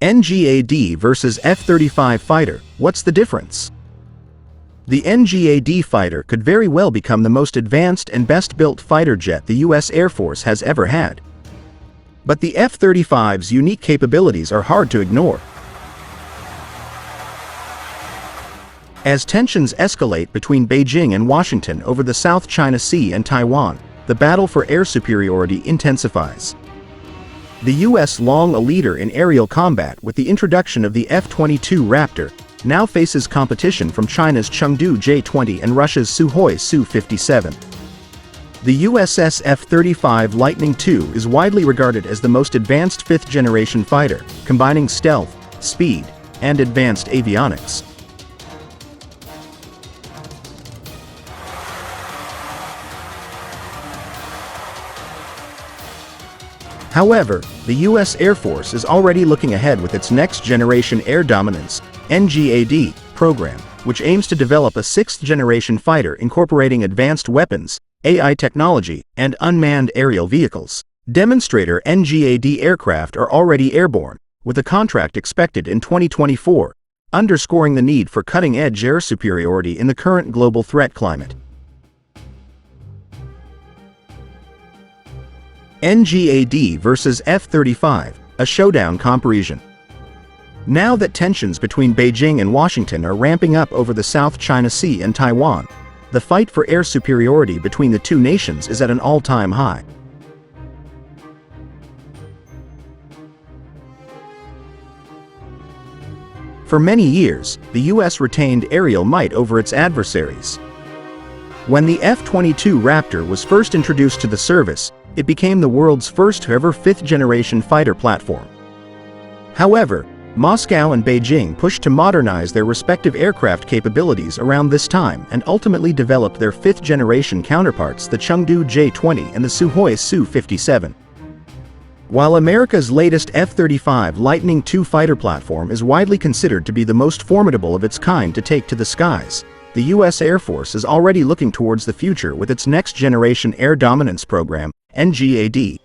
NGAD versus F-35 fighter, what's the difference? The NGAD fighter could very well become the most advanced and best-built fighter jet the U.S. Air Force has ever had. But the F-35's unique capabilities are hard to ignore. As tensions escalate between Beijing and Washington over the South China Sea and Taiwan, the battle for air superiority intensifies. The U.S., long a leader in aerial combat with the introduction of the F-22 Raptor, now faces competition from China's Chengdu J-20 and Russia's Sukhoi Su-57. The USS F-35 Lightning II is widely regarded as the most advanced fifth-generation fighter, combining stealth, speed, and advanced avionics. However, the U.S. Air Force is already looking ahead with its next-generation air dominance (NGAD) program, which aims to develop a sixth-generation fighter incorporating advanced weapons, AI technology, and unmanned aerial vehicles. Demonstrator NGAD aircraft are already airborne, with a contract expected in 2024, underscoring the need for cutting-edge air superiority in the current global threat climate. NGAD versus F-35, a showdown comparison. Now that tensions between Beijing and Washington are ramping up over the South China Sea and Taiwan, the fight for air superiority between the two nations is at an all-time high. For many years, the U.S. retained aerial might over its adversaries. When the F-22 Raptor was first introduced to the service, it became the world's first-ever fifth-generation fighter platform. However, Moscow and Beijing pushed to modernize their respective aircraft capabilities around this time and ultimately developed their fifth-generation counterparts, the Chengdu J-20 and the Sukhoi Su-57. While America's latest F-35 Lightning II fighter platform is widely considered to be the most formidable of its kind to take to the skies, the U.S. Air Force is already looking towards the future with its next-generation air dominance program, NGAD.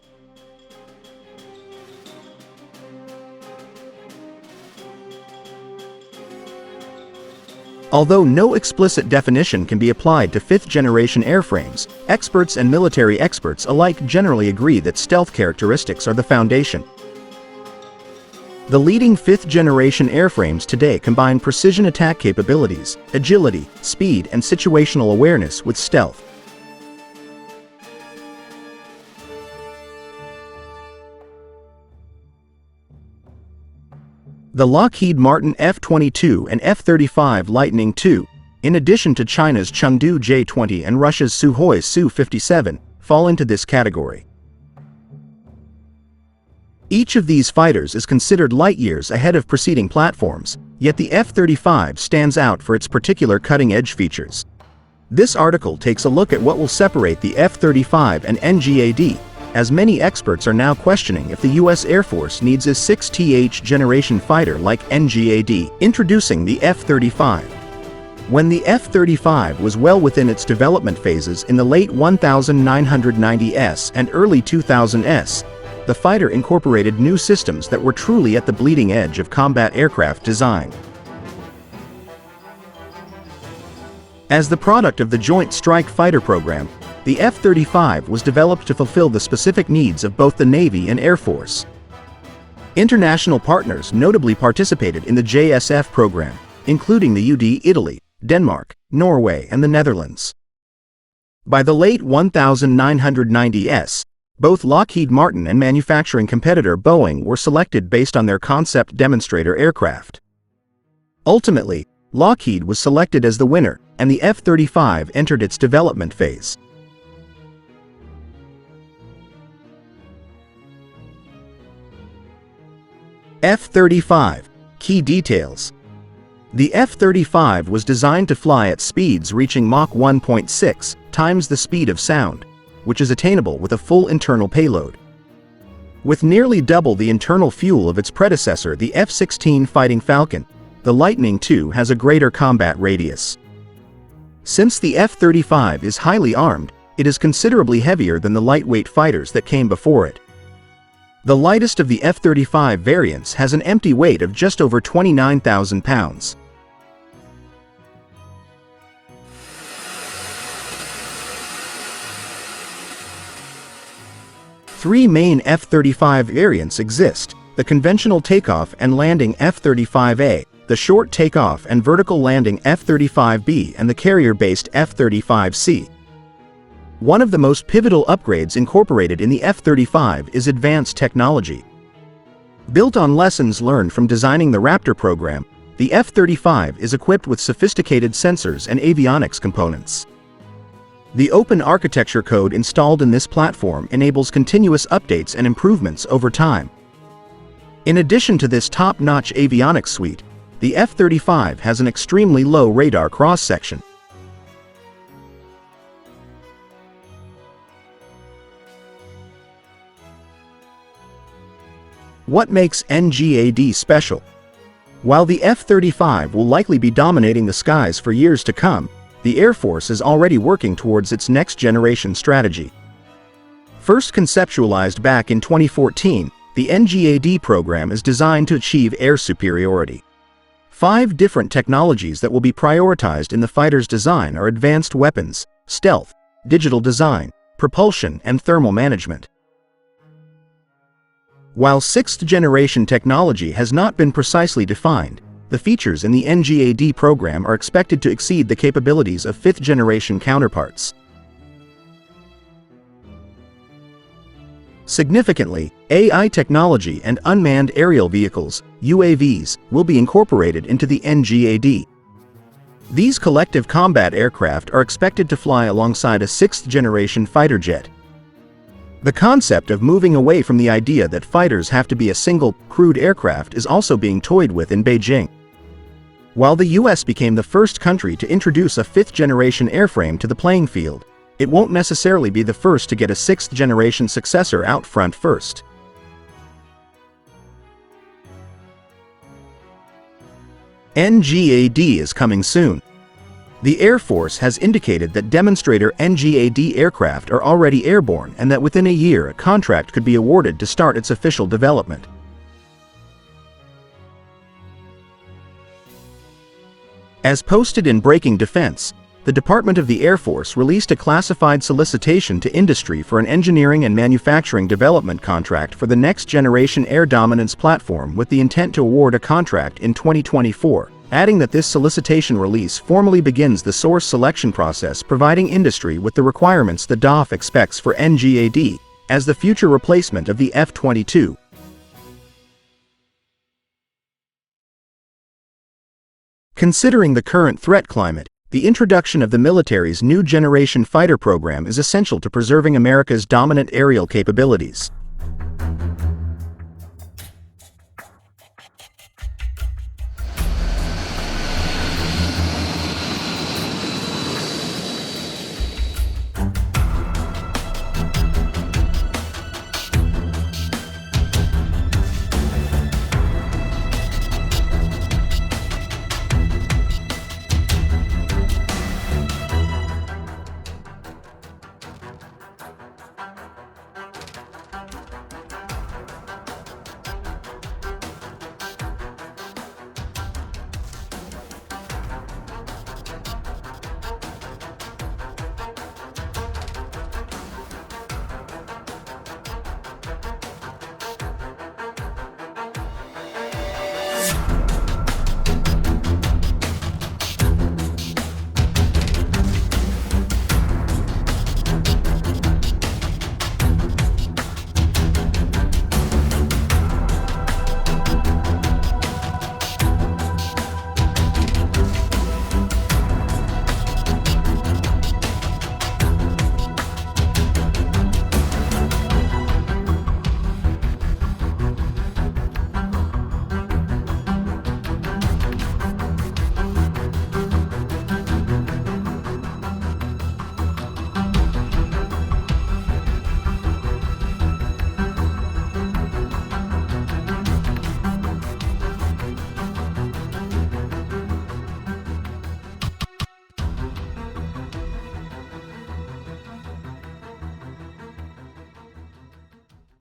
Although no explicit definition can be applied to fifth-generation airframes, experts and military experts alike generally agree that stealth characteristics are the foundation. The leading fifth-generation airframes today combine precision attack capabilities, agility, speed, and situational awareness with stealth. The Lockheed Martin F-22 and F-35 Lightning II, in addition to China's Chengdu J-20 and Russia's Sukhoi Su-57, fall into this category. Each of these fighters is considered light years ahead of preceding platforms, yet the F-35 stands out for its particular cutting-edge features. This article takes a look at what will separate the F-35 and NGAD, as many experts are now questioning if the U.S. Air Force needs a sixth-generation fighter like NGAD. Introducing the F-35. When the F-35 was well within its development phases in the late 1990s and early 2000s, the fighter incorporated new systems that were truly at the bleeding edge of combat aircraft design. As the product of the Joint Strike Fighter program, the F-35 was developed to fulfill the specific needs of both the Navy and Air Force. International partners notably participated in the JSF program, including the UD Italy, Denmark, Norway, and the Netherlands. By the late 1990s, both Lockheed Martin and manufacturing competitor Boeing were selected based on their concept demonstrator aircraft. Ultimately, Lockheed was selected as the winner, and the F-35 entered its development phase. F-35. Key details. The F-35 was designed to fly at speeds reaching Mach 1.6 times the speed of sound, which is attainable with a full internal payload. With nearly double the internal fuel of its predecessor, the F-16 Fighting Falcon, the Lightning II has a greater combat radius. Since the F-35 is highly armed, it is considerably heavier than the lightweight fighters that came before it. The lightest of the F-35 variants has an empty weight of just over 29,000 pounds. Three main F-35 variants exist: the conventional takeoff and landing F-35A, the short takeoff and vertical landing F-35B, and the carrier-based F-35C. One of the most pivotal upgrades incorporated in the F-35 is advanced technology. Built on lessons learned from designing the Raptor program, the F-35 is equipped with sophisticated sensors and avionics components. The open architecture code installed in this platform enables continuous updates and improvements over time. In addition to this top-notch avionics suite, the F-35 has an extremely low radar cross-section. What makes NGAD special? While the F-35 will likely be dominating the skies for years to come, the Air Force is already working towards its next-generation strategy. First conceptualized back in 2014, the NGAD program is designed to achieve air superiority. 5 different technologies that will be prioritized in the fighter's design are advanced weapons, stealth, digital design, propulsion, and thermal management. While 6th-generation technology has not been precisely defined, the features in the NGAD program are expected to exceed the capabilities of 5th-generation counterparts. Significantly, AI technology and unmanned aerial vehicles, UAVs, will be incorporated into the NGAD. These collective combat aircraft are expected to fly alongside a 6th-generation fighter jet. The concept of moving away from the idea that fighters have to be a single, crewed aircraft is also being toyed with in Beijing. While the US became the first country to introduce a 5th-generation airframe to the playing field, it won't necessarily be the first to get a 6th-generation successor out front first. NGAD is coming soon. The Air Force has indicated that demonstrator NGAD aircraft are already airborne and that within a year a contract could be awarded to start its official development. As posted in Breaking Defense, the Department of the Air Force released a classified solicitation to industry for an engineering and manufacturing development contract for the next-generation air dominance platform with the intent to award a contract in 2024, adding that this solicitation release formally begins the source selection process, providing industry with the requirements the DOF expects for NGAD as the future replacement of the F-22. Considering the current threat climate, the introduction of the military's new generation fighter program is essential to preserving America's dominant aerial capabilities.